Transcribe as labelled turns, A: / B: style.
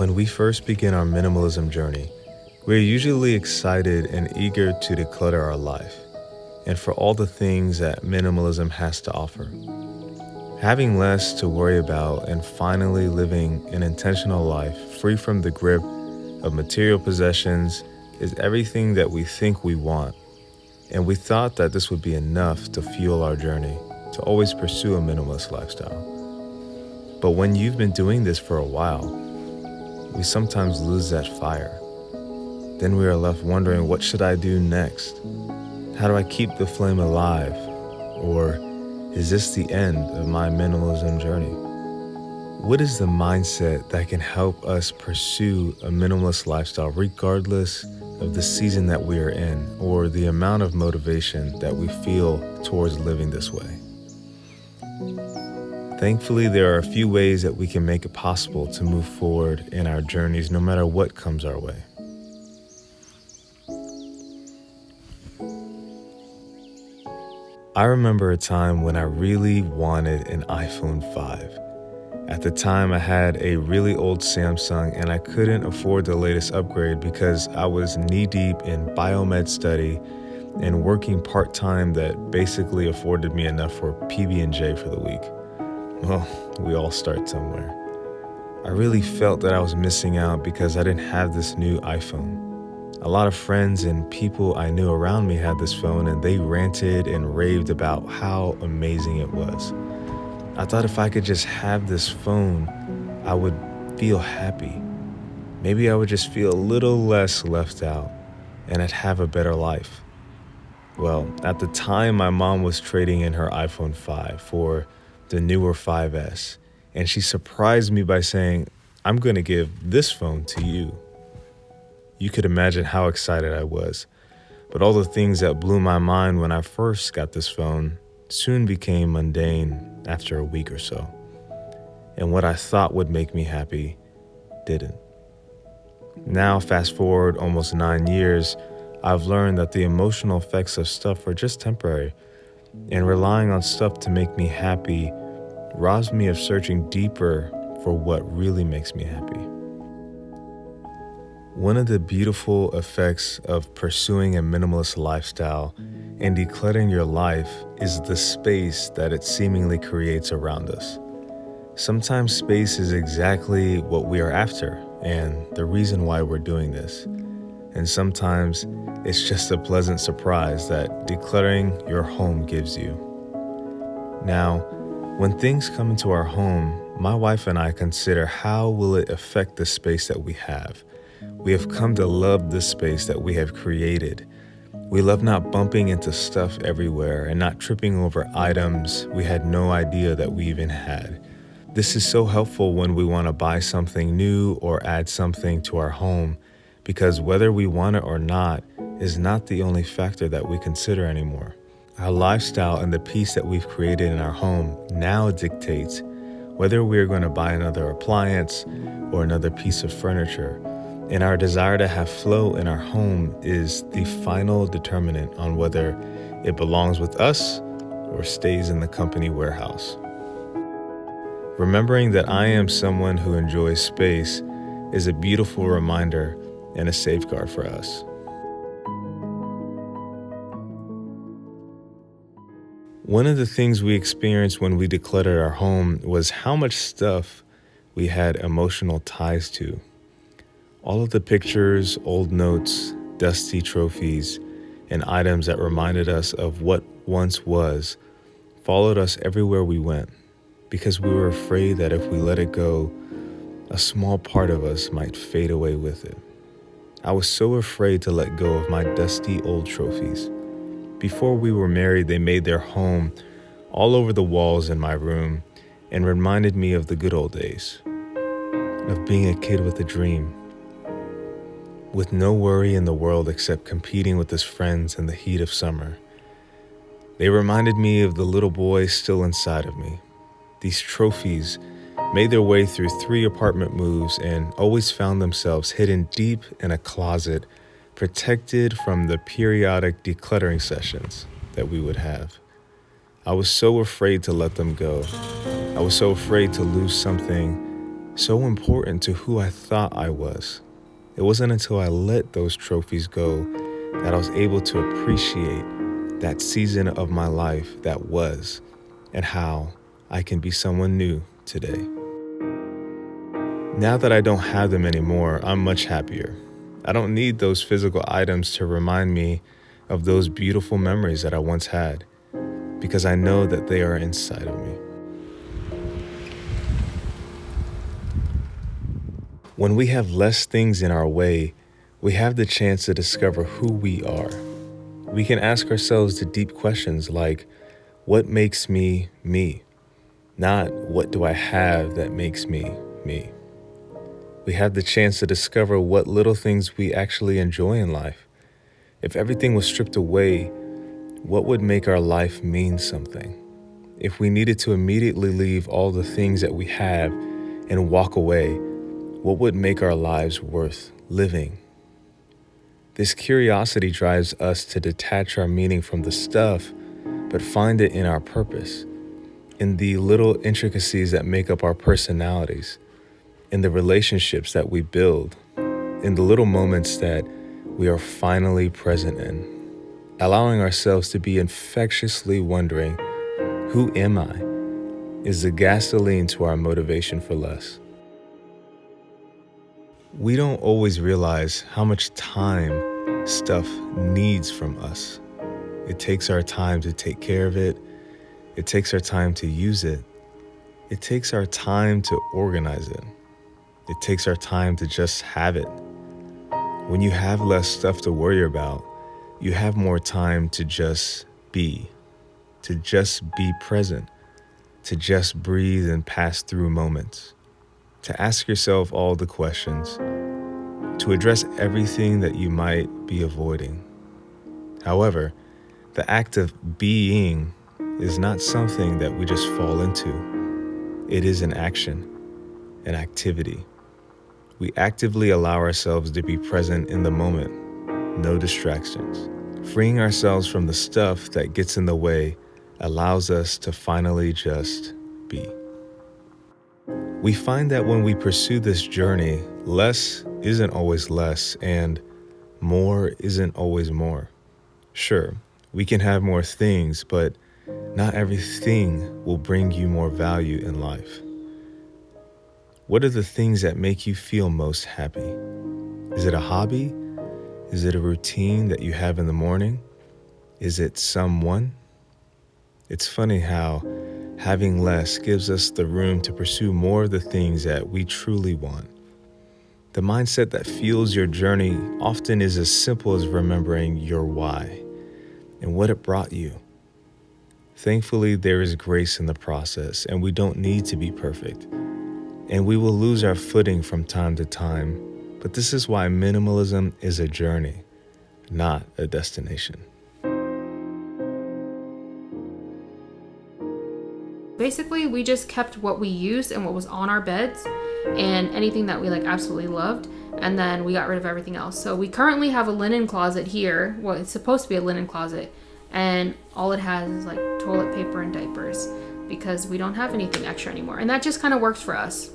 A: When we first begin our minimalism journey, we're usually excited and eager to declutter our life and for all the things that minimalism has to offer. Having less to worry about and finally living an intentional life free from the grip of material possessions is everything that we think we want. And we thought that this would be enough to fuel our journey to always pursue a minimalist lifestyle. But when you've been doing this for a while, we sometimes lose that fire. Then we are left wondering, what should I do next? How do I keep the flame alive? Or is this the end of my minimalism journey? What is the mindset that can help us pursue a minimalist lifestyle regardless of the season that we are in or the amount of motivation that we feel towards living this way? Thankfully, there are a few ways that we can make it possible to move forward in our journeys no matter what comes our way. I remember a time when I really wanted an iPhone 5. At the time, I had a really old Samsung and I couldn't afford the latest upgrade because I was knee-deep in biomed study and working part-time that basically afforded me enough for PB&J for the week. Well, we all start somewhere. I really felt that I was missing out because I didn't have this new iPhone. A lot of friends and people I knew around me had this phone and they ranted and raved about how amazing it was. I thought if I could just have this phone, I would feel happy. Maybe I would just feel a little less left out and I'd have a better life. Well, at the time, my mom was trading in her iPhone 5 for the newer 5S, and she surprised me by saying, "I'm going to give this phone to you." You could imagine how excited I was, but all the things that blew my mind when I first got this phone soon became mundane after a week or so, and what I thought would make me happy didn't. Now, fast forward almost 9 years, I've learned that the emotional effects of stuff are just temporary, and relying on stuff to make me happy robs me of searching deeper for what really makes me happy. One of the beautiful effects of pursuing a minimalist lifestyle and decluttering your life is the space that it seemingly creates around us. Sometimes space is exactly what we are after and the reason why we're doing this. And sometimes it's just a pleasant surprise that decluttering your home gives you. Now, when things come into our home, my wife and I consider how will it affect the space that we have. We have come to love the space that we have created. We love not bumping into stuff everywhere and not tripping over items we had no idea that we even had. This is so helpful when we want to buy something new or add something to our home, because whether we want it or not is not the only factor that we consider anymore. Our lifestyle and the peace that we've created in our home now dictates whether we're going to buy another appliance or another piece of furniture. And our desire to have flow in our home is the final determinant on whether it belongs with us or stays in the company warehouse. Remembering that I am someone who enjoys space is a beautiful reminder and a safeguard for us. One of the things we experienced when we decluttered our home was how much stuff we had emotional ties to. All of the pictures, old notes, dusty trophies, and items that reminded us of what once was followed us everywhere we went because we were afraid that if we let it go, a small part of us might fade away with it. I was so afraid to let go of my dusty old trophies. Before we were married, they made their home all over the walls in my room and reminded me of the good old days, of being a kid with a dream, with no worry in the world except competing with his friends in the heat of summer. They reminded me of the little boy still inside of me. These trophies made their way through 3 apartment moves and always found themselves hidden deep in a closet, protected from the periodic decluttering sessions that we would have. I was so afraid to let them go. I was so afraid to lose something so important to who I thought I was. It wasn't until I let those trophies go that I was able to appreciate that season of my life that was and how I can be someone new today. Now that I don't have them anymore, I'm much happier. I don't need those physical items to remind me of those beautiful memories that I once had, because I know that they are inside of me. When we have less things in our way, we have the chance to discover who we are. We can ask ourselves the deep questions like, what makes me me? Not what do I have that makes me me? We have the chance to discover what little things we actually enjoy in life. If everything was stripped away, what would make our life mean something? If we needed to immediately leave all the things that we have and walk away, what would make our lives worth living? This curiosity drives us to detach our meaning from the stuff, but find it in our purpose, in the little intricacies that make up our personalities, in the relationships that we build, in the little moments that we are finally present in, allowing ourselves to be infectiously wondering, who am I? Is the gasoline to our motivation for less. We don't always realize how much time stuff needs from us. It takes our time to take care of it. It takes our time to use it. It takes our time to organize it. It takes our time to just have it. When you have less stuff to worry about, you have more time to just be present, to just breathe and pass through moments, to ask yourself all the questions, to address everything that you might be avoiding. However, the act of being is not something that we just fall into. It is an action, an activity. We actively allow ourselves to be present in the moment, no distractions. Freeing ourselves from the stuff that gets in the way allows us to finally just be. We find that when we pursue this journey, less isn't always less and more isn't always more. Sure, we can have more things, but not everything will bring you more value in life. What are the things that make you feel most happy? Is it a hobby? Is it a routine that you have in the morning? Is it someone? It's funny how having less gives us the room to pursue more of the things that we truly want. The mindset that fuels your journey often is as simple as remembering your why and what it brought you. Thankfully, there is grace in the process, and we don't need to be perfect. And we will lose our footing from time to time, but this is why minimalism is a journey, not a destination.
B: Basically, we just kept what we used and what was on our beds and anything that we absolutely loved, and then we got rid of everything else. So we currently have a linen closet here. Well, it's supposed to be a linen closet, and all it has is toilet paper and diapers because we don't have anything extra anymore, and that just kind of works for us.